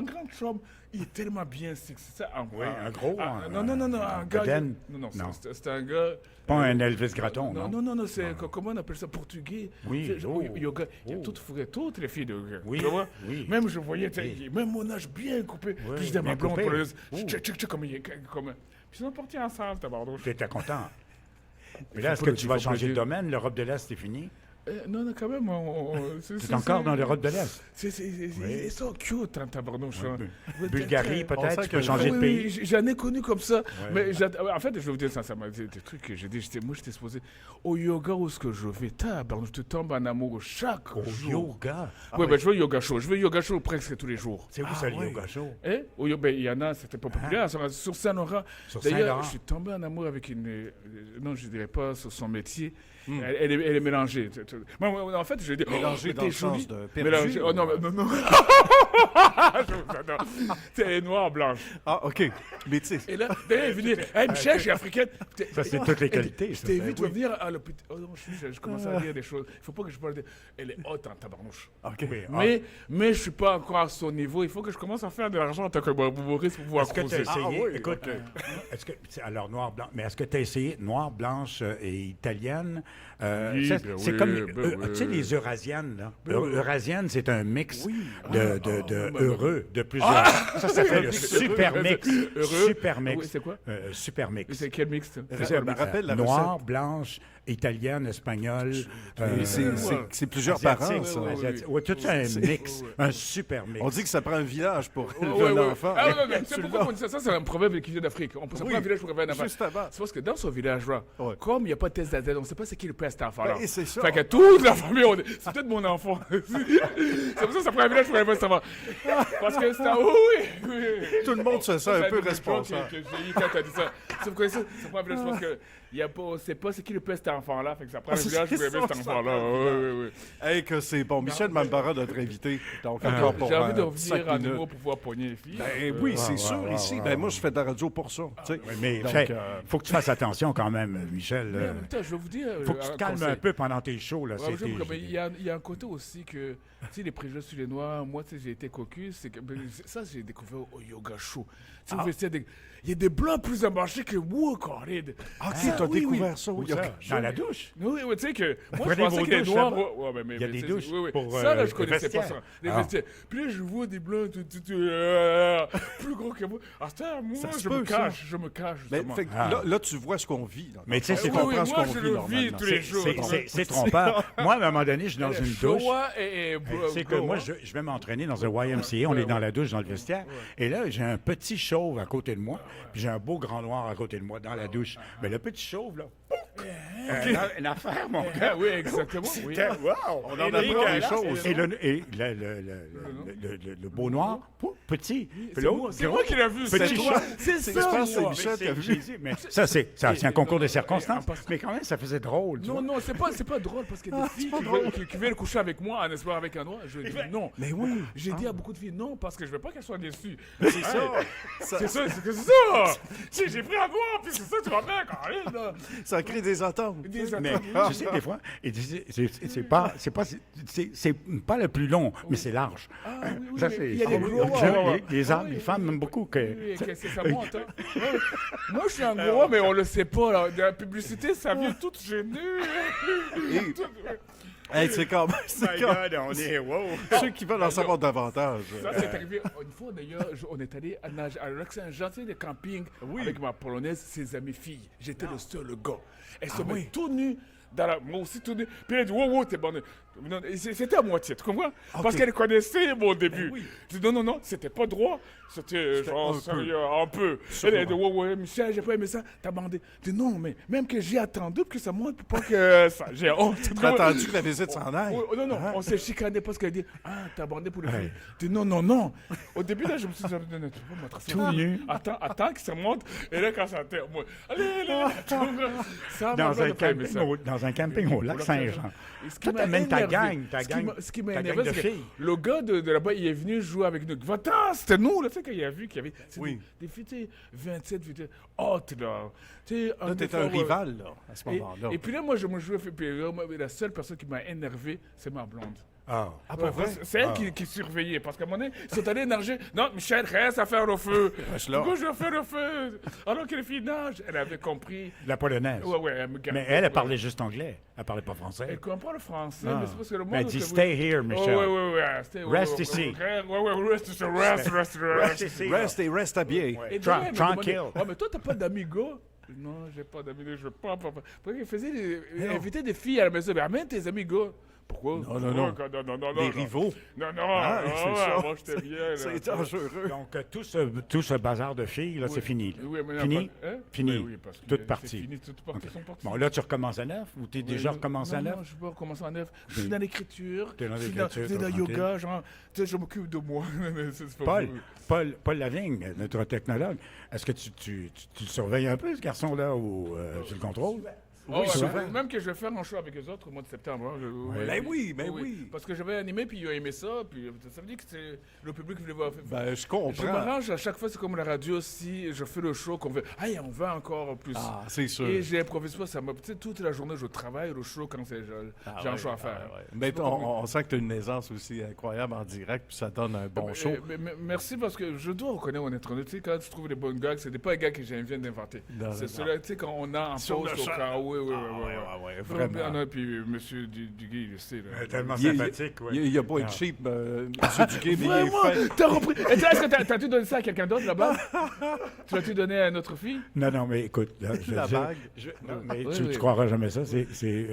grand chum, il est tellement bien sexy. Ça, Oui, un gros. non, un gars. bedaine? Non, Non. c'est un gars. Pas un Elvis Gratton, non? Non, c'est, comment on appelle ça, portugais? Oui, Yoga. Il y a toutes les filles de yoga. Oui, Tu vois? oui. Même je voyais, même mon âge bien coupé. Puis je dis à ma bien blonde, coupé. check comme il est. Puis ils sont partis ensemble, tabarnouche. J'étais content. Mais là, est-ce faut que le tu dire, vas faut changer le de dire. domaine? L'Europe de l'Est, c'est fini? Non, quand même, C'est encore dans l'Europe de l'Est? Ils sont cute, hein, tabarnouche. hein. Bulgarie, On peut-être? sent Tu peux que- changer de pays? Oui, j'en ai connu comme ça. Mais en fait, je vais vous dire sincèrement, des trucs que j'ai dit. Moi, j'étais supposé au yoga où est-ce que je vais. Tabarnouche, je tombe en amour chaque Au jour. yoga? Oui, ben, je veux yoga show. Je veux yoga show presque tous les jours. C'est où ça, le yoga show? Hein? Ben, il y en a, c'était pas populaire. Sur Saint-Laurent. Sur D'ailleurs, Saint-Laurent. je suis tombé en amour avec une. Non, je dirais pas sur son métier. Elle est mélangée. Moi, en fait, je dis. Mélangée dans le sens de perdu, Mélangée. Oh ou- non. C'est noir-blanche. Ah, OK. Mais tu sais, Et là, d'ailleurs, elle est venue. Hey, Michel, je suis africaine. Ça, c'est toutes les qualités, ça. Je t'invite à venir à l'hôpital. Oh non, je commence à dire des choses. Il faut pas que je parle de. Elle est haute en tabarnouche. OK. Oui, Mais je suis pas encore à son niveau. Il faut que je commence à faire de l'argent en tant que humoriste pour pouvoir Est-ce que tu as causer. essayé? Ah, oui. Écoute, alors noir, blanc, mais est-ce que tu as essayé noir, blanche et italienne? Oui, Ça, ben c'est oui, comme, ben oui. tu sais, les Eurasiennes, là. Ben oui. Eurasienne, c'est un mix ben heureux, de plusieurs. Ça s'appelle le super mix. Heureux. Super Oui, mix. c'est quoi? Super mix. C'est quel mix? Je me rappelle la Noir, recette. blanche, italienne, espagnole. Mais c'est plusieurs parents, asiatique, ça. asiatique. Ouais, tout ça, un mix. Un super mix. On dit que ça prend un village pour élever Ouais, un ouais. enfant. Ah, non, c'est pourquoi on dit ça. Ça, c'est un proverbe qui vient d'Afrique. Ça prend un village pour élever un enfant. Justement. C'est parce que dans ce village-là, Ouais. comme il n'y a pas de test d'AZ, on ne sait pas c'est qui le père cet enfant-là. Ben, c'est ça. Fait que toute la famille, c'est peut-être mon enfant. C'est pour ça que ça prend un village pour élever cet enfant. Parce que c'est un. Oui. Tout le monde se sent un peu responsable. Que j'ai eu quand t'as dit ça. Sauf que ça prend un village parce que. On ne sait pas c'est qui le père cet enfant-là. Fait que ça prend un c'est village pour ça, élever cet ça. enfant-là. Oui. Hey, que c'est bon. Michel Mambara, notre invité. Donc, encore pour J'ai envie de 5 revenir à minutes. nouveau pour pouvoir pogner les filles. Ben oui, c'est sûr, ici. Ben moi, je fais de la radio pour ça. tu sais. Mais Donc, il faut que tu fasses attention quand même, Michel. Mais en même temps, je vais vous dire. faut que tu te calmes un peu pendant tes shows. Là. Ouais, C'est- j'aime comme il y a un côté aussi que, tu sais, les préjugés sur les Noirs, moi, tu sais, j'ai été cocu, c'est que, ça, j'ai découvert au yoga show. Tu sais, vous faites, il y a des blancs plus embarchés que moi, Corride. Ah, tu as découvert ça. Où oui, ça? ok. Dans la douche? Oui, tu sais que, moi, je prenez pensais vos que les douches Noirs... là-bas? Ouais, Il y a des douches Oui. pour, Ça, là, je le connaissais pas vestiaire. ça. Les Ah. vestiaires. Puis là, je vois des blancs plus gros que moi. Ah, ça, moi, Ça se je peut, me cache, Mais, justement. fait que là, tu vois ce qu'on vit. Mais tu sais, c'est Oui, ton- oui, comprends ce moi, qu'on je vit le vis normalement. tous les jours. c'est trompeur. Moi, à un moment donné, je suis dans une douche. C'est que moi, je vais m'entraîner dans un YMCA. On est dans la douche, dans le vestiaire. Et là, j'ai un petit chauve à côté de moi. Puis j'ai un beau grand noir à côté de moi dans la douche. Mais le petit chauve, là, une affaire, mon gars. Ah oui, exactement. Oui. C'était- wow! On en Et apprend des dégueulasse. choses. Et le beau noir, petit. Puis C'est l'autre, moi, c'est gros. moi qui l'ai vu. Petit C'est chat. toi. Je pense que c'est Michel qui a vu. Mais ça, c'est un concours de circonstances. Mais quand même, ça faisait drôle. tu vois. Non, c'est pas drôle parce qu'il y a des filles qui veulent coucher avec moi en espérant avec un noir. Je dis non. Mais oui. J'ai dit à beaucoup de filles non parce que je veux pas qu'elles soient déçues. C'est ça. C'est ça, c'est que c'est ça. Si j'ai pris un noir, puis c'est ça, tu vas faire, Caroline, là. Ça crée des attentes. Mais tu sais, des fois, c'est pas le plus long, mais c'est large. Ah, oui, Ça, mais c'est- il y a des gros. les hommes, les femmes aiment beaucoup que. Oui, que ça monte. Hein. Ouais. Moi, je suis un gros, mais on le sait pas. Là. De la publicité, ça vient tout gêné. Hey, c'est quand même. C'est quand même on est wow. ceux qui veulent en savoir davantage. Ça, c'est arrivé une fois d'ailleurs. On est allé à nager à Lac-Saint-Jean, tu sais, le camping avec ma polonaise, ses amies filles. J'étais le seul gars. Elles se mettent tout nues. Moi aussi tout nu. Puis elle dit, wow, t'es bon. Non, c'était à moitié, tu comprends? Parce qu'elle connaissait mon début. Je dis, non, c'était pas droit. C'était genre sérieux, un peu. Elle a dit, ouais, Michel, j'ai pas aimé ça. T'as bandé. Je dis, non, mais même que j'ai attendu que ça monte pour pas que ça. J'ai honte. T'as attendu que la visite s'en aille. Non, on s'est chicané parce qu'elle dit, t'as bandé pour les filles. Je dis, non. Au début, là, je me suis dit, non, tu peux montrer ça. Tout nu. Attends que ça monte. Et là, quand ça termine, moi, allez. Ça, Dans un camping au lac Saint-Jean. Ce qui Toi, m'a t'amènes ta énervé, gang. Ce qui m'a ta gang énervé, de c'est que filles. le gars de là-bas, il est venu jouer avec nous. Va-t'en, c'était nous, là, tu sais, quand il a vu qu'il y avait Oui. des filles, tu sais, 27, 28, hautes, là. Tu sais, Là, t'es un rival, là, à ce moment-là. Et puis là, moi, je me jouais, puis là, la seule personne qui m'a énervé, c'est ma blonde. Ah, Ouais, c'est elle qui surveillait. Parce qu'à un moment donné, ils sont allés nager. Non, Michel, reste à faire le feu. là. Pourquoi je vais faire le feu? Alors que les filles nagent. Elle avait compris. la polonaise. Ouais, elle me gardait. Mais elle parlait juste anglais. Elle parlait pas français. Elle comprend le français, Ah. mais c'est parce que le monde... Elle dit « Stay here, Michel. Reste ici. Reste ici. Reste. Reste habillé. Et Tra- elle me tranquille. demandait, oh, mais toi, t'as pas d'amis gars? Non, j'ai pas d'amis gars, je veux pas. Parce qu'il faisait inviter des filles à la maison. Mais amène tes amis gars. Pourquoi? Non. Non. Les rivaux. Non, c'est ça. moi, j'étais bien. Là. C'est dangereux. Donc, tout ce bazar de filles, là, c'est fini. là. Oui, mais Fini? hein? Fini. Oui, parce que Toute c'est partie. fini, toutes parties sont parties. Bon, là, tu recommences à neuf ou tu es déjà recommencé à neuf? Non, je peux recommencer à neuf. Je suis dans l'écriture. T'es dans je suis l'écriture, je suis dans le tranquille. yoga, genre, tu sais, je m'occupe de moi. C'est pas Paul Lavigne, notre technologue, est-ce que tu le surveilles un peu, ce garçon-là, ou tu le contrôles? Oui, souvent. même que je vais faire un show avec eux autres au mois de septembre. Hein, Ben oui. Parce que j'avais animé, puis ils ont aimé ça, puis ça veut dire que c'est le public voulait voir. Ben, je Je comprends. m'arrange à chaque fois, c'est comme la radio aussi, je fais le show qu'on veut. Hey, on veut encore plus. Ah, c'est sûr. Et j'ai improvisé ça, tu sais, toute la journée, je travaille le show quand j'ai un show à faire. Mais on sent que tu as une aisance aussi incroyable en direct, puis ça donne un bon show. Merci parce que je dois reconnaître honnêtement. Tu sais, quand tu trouves les bonnes gags, c'est pas les gars que je viens d'inventer. C'est ceux-là, tu sais, quand on a en Sur pause le au champ. cas. Oui, vraiment. Puis monsieur Duguay, il le sait. Là. Tellement Il sympathique, oui. il a beau être cheap, M. Duguay, mais il est Vraiment? fin. T'as repris. Est-ce que t'as-tu donné ça à quelqu'un d'autre là-bas? Tu l'as-tu donné à notre fille? Non, mais écoute, là, La bague. non, mais Oui, tu oui. croiras jamais ça. C'est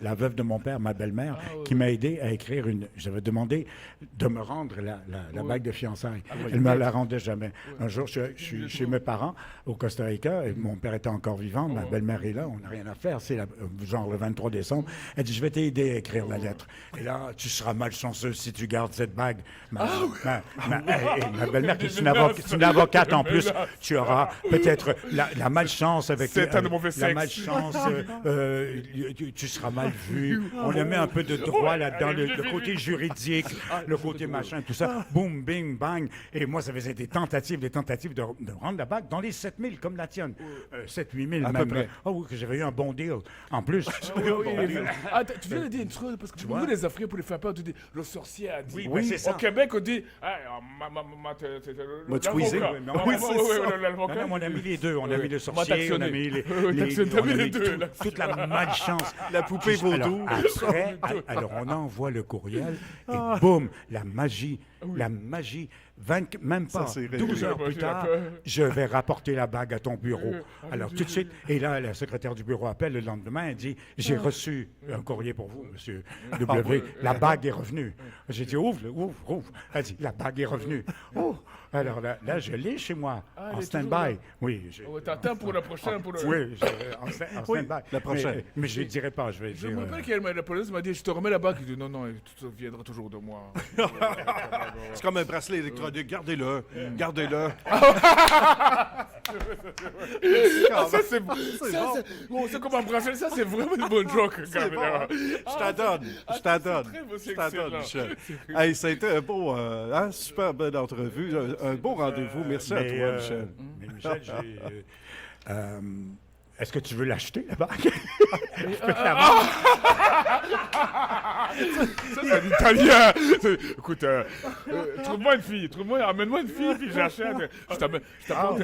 la veuve de mon père, ma belle-mère, qui m'a aidé à écrire une. J'avais demandé de me rendre la bague de fiançailles. Elle me la rendait jamais. Un jour, je suis chez mes parents au Costa Rica et mon père était encore vivant, ma belle-mère est là, on n'a rien à faire. C'est genre le 23 décembre. Elle dit, je vais t'aider à écrire la lettre. Et là, tu seras malchanceux si tu gardes cette bague. Ma belle-mère, qui est une avocate en plus, tu auras peut-être la malchance avec C'est un mauvais la sexe. malchance. Tu seras mal vu. On le met un peu de droit là-dedans, le côté juridique, le côté machin, tout ça. Boum, bing, bang. Et moi, ça faisait des tentatives de rendre la bague dans les 7000, comme la tienne. 7-8 000 À même. peu près. Oh oui, que j'avais eu un bon deal. En plus. Tu viens de dire une chose, parce que beaucoup les Africains, pour les faire peur, tu dis, le sorcier a dit. Oui, ben, c'est ça. Au Québec, on dit, M'a squeezé. Oui, non, on a mis les deux. On a mis le sorcier, on a mis T'as mis les deux, là. toute la malchance. La poupée vaudou. Alors, on envoie le courriel et boum, la magie. Même pas Ça, c'est 12 heures plus J'ai tard, peur. je vais rapporter la bague à ton bureau. Alors, tout de suite, et là, la secrétaire du bureau appelle le lendemain et dit, j'ai reçu un courrier pour vous, monsieur W. La bague est revenue. J'ai dit, ouvre. Elle dit, la bague est revenue. Oh! Alors là, je l'ai chez moi, elle en est stand-by. toujours là. Oui. T'attends pour la prochaine. Oui, en stand-by. la prochaine. Mais je ne dirai pas, je vais Je dire... me rappelle qu'elle la police m'a dit, je te remets la bague. Il dit, non, tu te viendras toujours de moi. C'est comme un bracelet électronique. Gardez-le. Gardez-le. Ça, c'est bon. C'est comme un bracelet. Ça, c'est vraiment une bonne joke. C'est bon. Je t'adonne. très beau, c'est Je t'adonne, excellent. Michel. Hey, ça a été un beau, super belle entrevue. Un beau rendez-vous. Merci à toi, Michel. Mais Michel, est-ce que tu veux l'acheter, la bague? Ça, c'est l'italien. Écoute, trouve-moi une fille. Amène-moi une fille, puis j'achète. Je t'amène. ça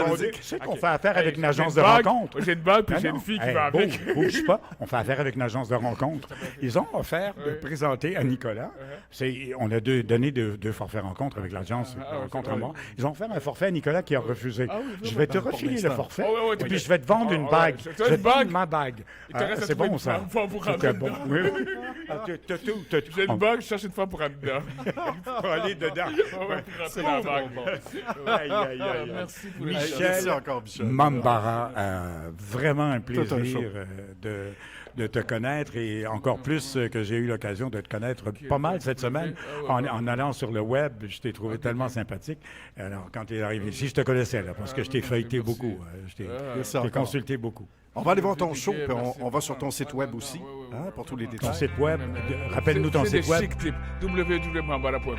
veut dire- Tu sais qu'on fait affaire avec une agence J'ai de une bague, rencontre. J'ai une bague, puis Ah j'ai non. une fille qui Hey, va avec. bouge pas. On fait affaire avec une agence de rencontre. Ils ont offert de présenter à Nicolas. On a donné deux forfaits rencontres avec l'agence de rencontre à moi. Ils ont offert un forfait à Nicolas qui a refusé. Je vais te refiler le forfait. Et puis je vais te vendre une bague. Je vais te vendre ma bague. Il te reste à C'est trouver bon, une ça. femme pour rentrer C'était bon. dedans. Oui. T'as tout. J'ai une bague, je cherche une femme pour rentrer dedans. Pour aller dedans. Ouais, pour rentrer dans la bague. Aïe, aïe, aïe. Merci pour les Michel Merci encore, Michel. Mambara, vraiment un Tout un plaisir show. de te connaître et encore plus que j'ai eu l'occasion de te connaître pas mal cette semaine en allant sur le web. Je t'ai trouvé tellement sympathique. Alors, quand tu es arrivé ici, je te connaissais là, parce que je t'ai feuilleté merci. beaucoup. Je t'ai Merci encore. consulté beaucoup. On va aller voir ton show, puis Merci. on va sur ton site web aussi, pour tous les Ton détails. site web, rappelle-nous ton C'est site web. des chic tips. www.mambara.com.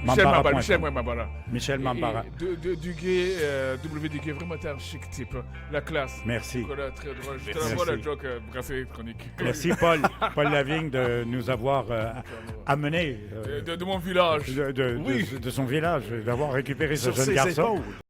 Mambara.com. Michel Mambara. Michel Mambara. Duguay, W. Duguay, vraiment, t'es un chic type. La classe. Merci. Voilà, très drôle. Je te Merci. l'envoie la joke bracelet électronique. Merci, Paul. Paul Lavigne, de nous avoir amené De mon village. de son village, d'avoir récupéré ce Sur jeune ses garçon. épaules.